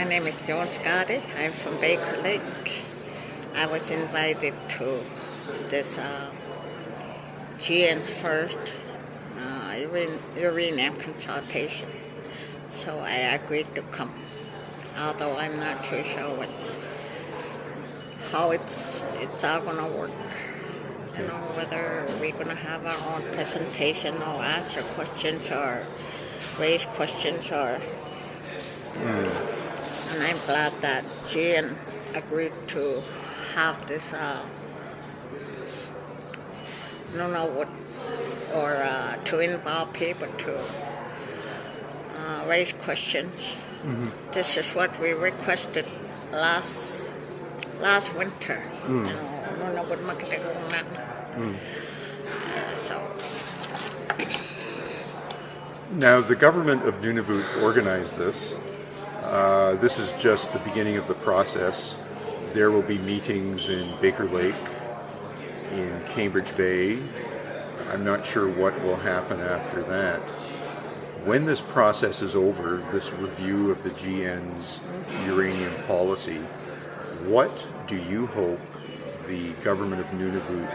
My name is Joan Scottie. I'm from Baker Lake. I was invited to this GN's first uranium consultation, so I agreed to come. Although I'm not too sure how it's all gonna work. You know, whether we're gonna have our own presentation or answer questions or raise questions or. And I'm glad that GN agreed to have this Nunavut or to involve people to raise questions. Mm-hmm. This is what we requested last winter. You know, Nunavummiut Makitagunarningit. So. Now, the government of Nunavut organized this. This is just the beginning of the process. There will be meetings in Baker Lake, in Cambridge Bay. I'm not sure what will happen after that. When this process is over, this review of the GN's uranium policy, what do you hope the government of Nunavut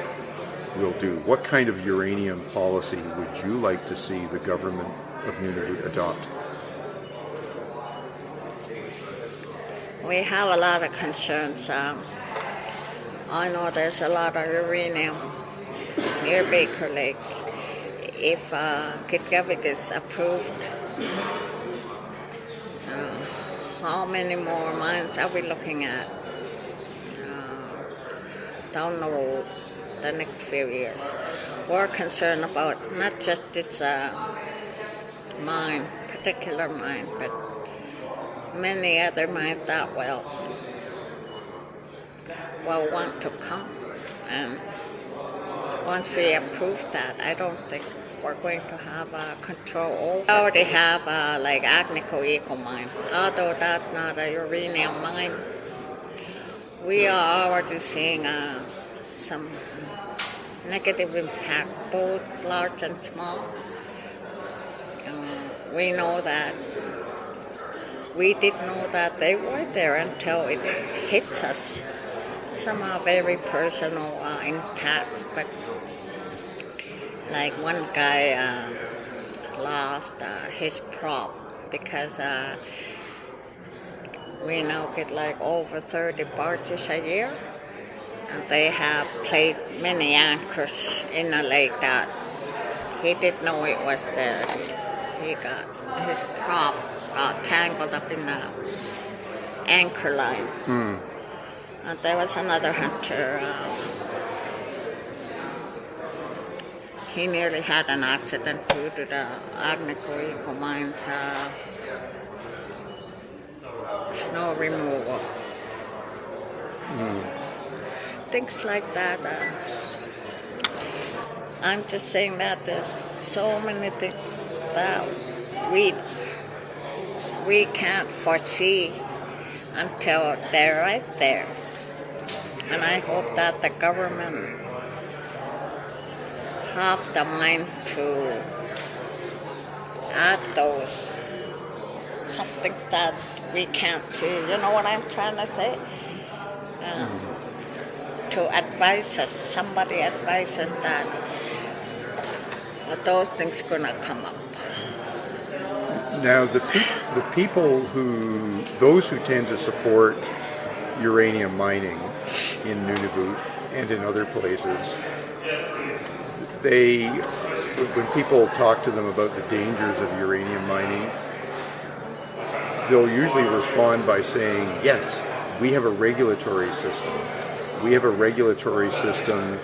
will do? What kind of uranium policy would you like to see the government of Nunavut adopt? We have a lot of concerns. I know there's a lot of uranium near Baker Lake. If Iqaluit is approved, how many more mines are we looking at down the road the next few years? We're concerned about not just this particular mine, but many other mines that will want to come. And once we approve that, I don't think we're going to have control over. We already have like Iqaluit mine, although that's not a uranium mine. We are already seeing some negative impact, both large and small. We know that. We didn't know that they were there until it hits us. Some are very personal impacts, but like one guy lost his prop because we now get like over 30 barges a year, and they have placed many anchors in the lake that he didn't know it was there. He got his prop tangled up in the anchor line. And there was another hunter. He nearly had an accident due to the Iqaluit mine's snow removal. Things like that. I'm just saying that there's so many things that we can't foresee until they're right there. And I hope that the government have the mind to add those some things that we can't see. You know what I'm trying to say? To advise us, somebody advise us that those things gonna come up. Now, those who tend to support uranium mining in Nunavut and in other places, when people talk to them about the dangers of uranium mining, they'll usually respond by saying, yes, we have a regulatory system. We have a regulatory system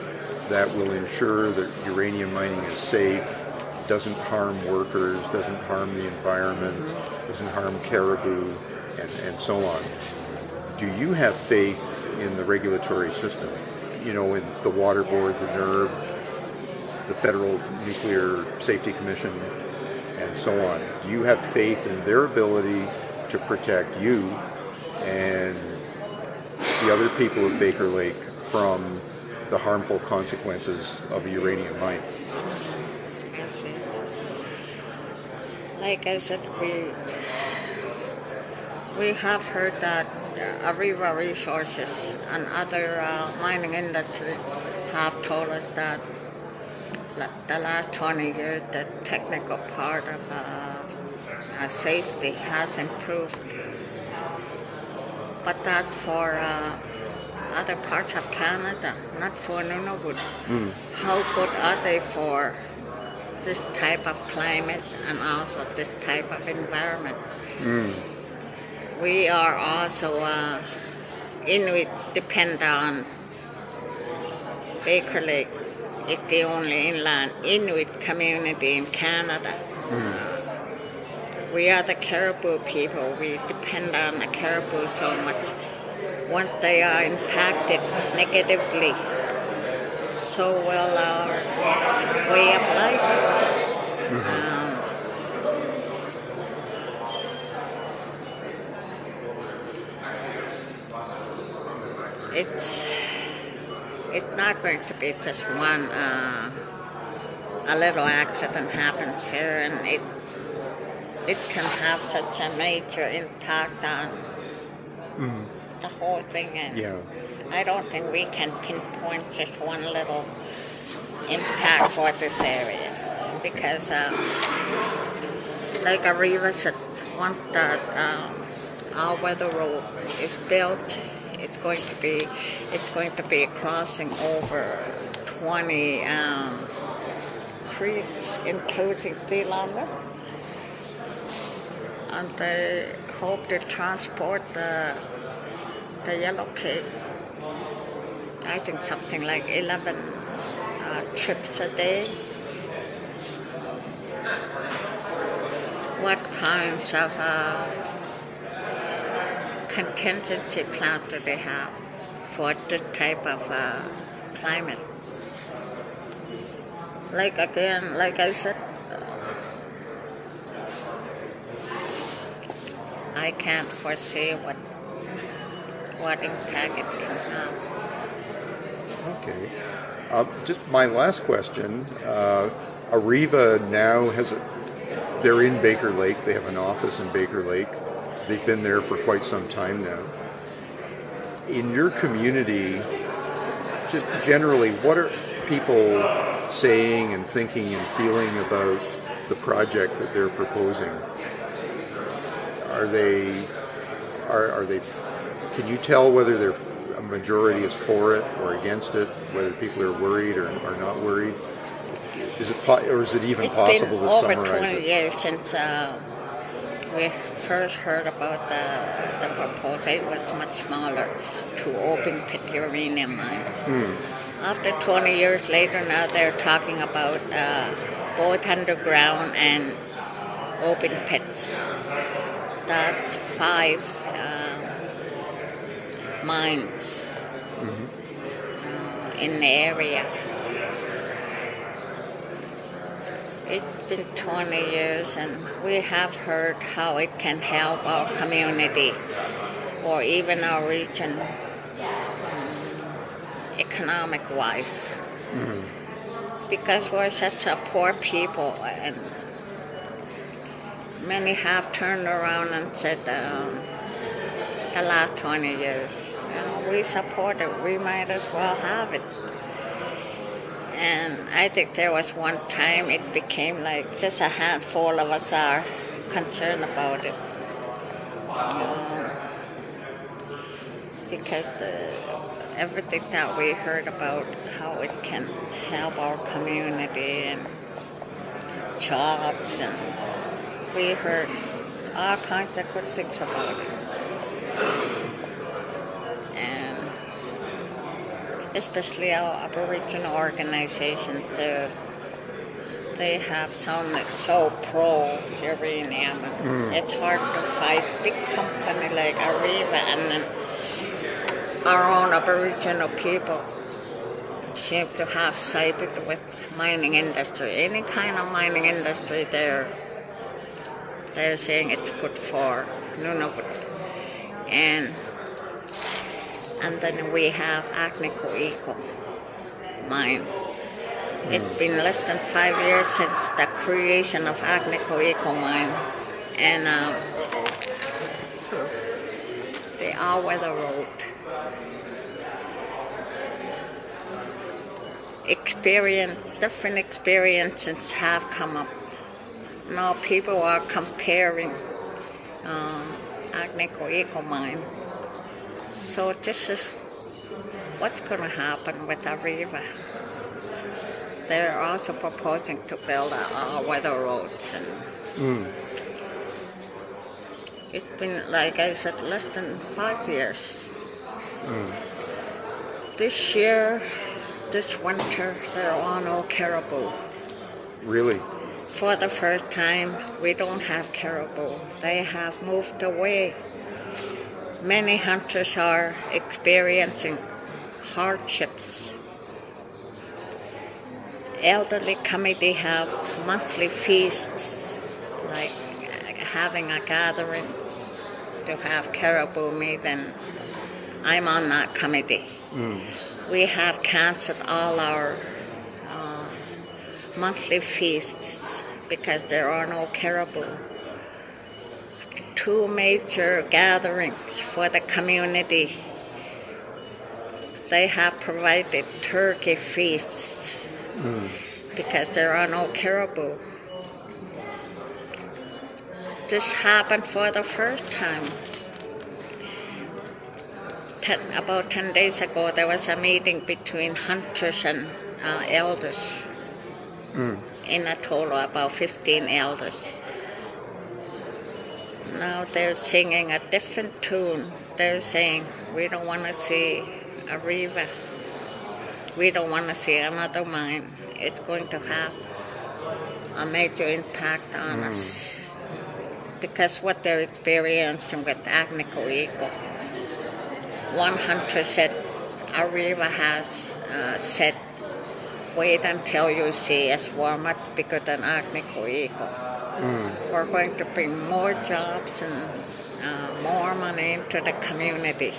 that will ensure that uranium mining is safe, doesn't harm workers, doesn't harm the environment, doesn't harm caribou, and so on. Do you have faith in the regulatory system? You know, in the Water Board, the NERB, the Federal Nuclear Safety Commission, and so on. Do you have faith in their ability to protect you and the other people of Baker Lake from the harmful consequences of a uranium mine? I see. Like I said, we have heard that Arriva Resources and other mining industry have told us that the last 20 years the technical part of safety has improved. But that for other parts of Canada, not for Nunavut. How good are they for this type of climate and also this type of environment? We are also Inuit depend on Baker Lake. It's the only inland Inuit community in Canada. We are the Caribou people. We depend on the Caribou so much. Once they are impacted negatively, so will our way of life. It's not going to be just one. A little accident happens here, and it can have such a major impact on the whole thing. And I don't think we can pinpoint just one little impact for this area, because like Arriva said, once that our weather road is built, it's going to be crossing over 20 creeks, including Thilander, and they hope to transport the yellow cake. I think something like 11 trips a day. What kinds of contingency plan do they have for this type of climate? Like I said, I can't foresee what impact it can have. Okay. Just my last question. Arriva now they're in Baker Lake. They have an office in Baker Lake. They've been there for quite some time now. In your community, just generally, what are people saying and thinking and feeling about the project that they're proposing? Are they? Can you tell whether a majority is for it or against it? Whether people are worried or are not worried? Is it even possible to summarize it? It's been over 20 years since we first heard about the proposal. It was much smaller to open pit uranium mines. After 20 years later, now they're talking about both underground and open pits. That's 5 mines in the area. It's been 20 years, and we have heard how it can help our community or even our region economic-wise. Because we're such a poor people, and many have turned around and said the last 20 years, we support it, we might as well have it. And I think there was one time it became like just a handful of us are concerned about it. Because everything that we heard about how it can help our community and jobs, and we heard all kinds of good things about it. Especially our Aboriginal organizations, they have sounded so pro-uranium. It's hard to fight big company like Arriva, and then our own Aboriginal people seem to have sided with mining industry. Any kind of mining industry, they're saying it's good for Nunavut. And then we have Iqaluit mine. It's been less than 5 years since the creation of Iqaluit mine, and all-weather road. Different experiences have come up. Now people are comparing Agnico Eagle mine. So this is what's going to happen with Arriva. They're also proposing to build all-weather roads, and it's been, like I said, less than 5 years. This year, this winter, there are no caribou. Really? For the first time, we don't have caribou. They have moved away. Many hunters are experiencing hardships. Elderly committee have monthly feasts, like having a gathering to have caribou meat, and I'm on that committee. We have canceled all our monthly feasts because there are no caribou. 2 major gatherings for the community. They have provided turkey feasts because there are no caribou. This happened for the first time. About 10 days ago, there was a meeting between hunters and elders. In a total, about 15 elders. Now they're singing a different tune. They're saying, we don't want to see Arriva. We don't want to see another mine. It's going to have a major impact on us. Because what they're experiencing with Agnico Eagle. One hunter said, Arriva has said, wait until you see us warm up bigger than Agnico Eagle. We're going to bring more jobs and more money into the community.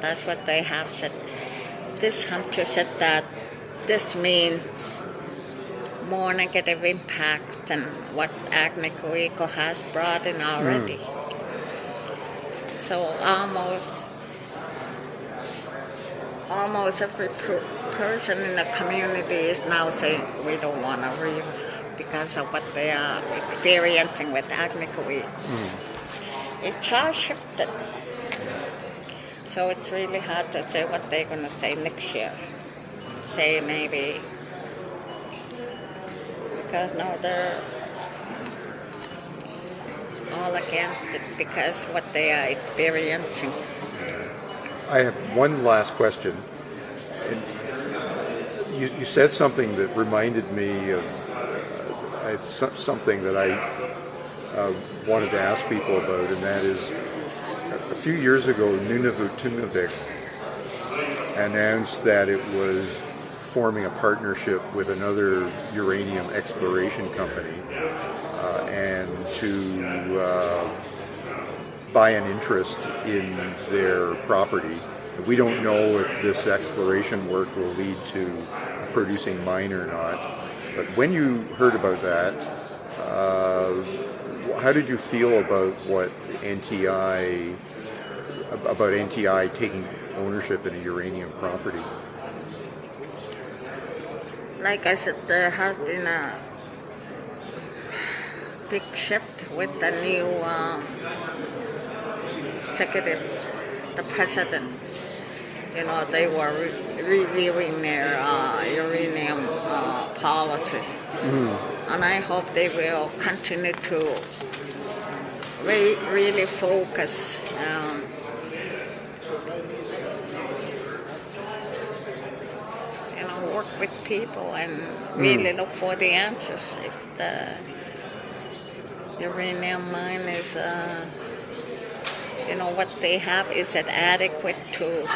That's what they have said. This hunter said that this means more negative impact than what Agnico Eagle has brought in already. So almost every person in the community is now saying we don't want to read because of what they are experiencing with Agnico Eagle. It's all shifted. So it's really hard to say what they're going to say next year. Say maybe, because now they're all against it because what they are experiencing. I have one last question. And you said something that reminded me of something that I wanted to ask people about, and that is, a few years ago, Nunavummiut announced that it was forming a partnership with another uranium exploration company and to buy an interest in their property. We don't know if this exploration work will lead to a producing mine or not. But when you heard about that, how did you feel about what NTI taking ownership in a uranium property? Like I said, there has been a big shift with the new executive, the president. You know, they were reviewing their uranium policy. And I hope they will continue to really focus work with people and really look for the answers. If the uranium mine is, what they have, is it adequate to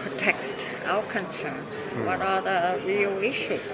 protect our concerns? What are the real issues?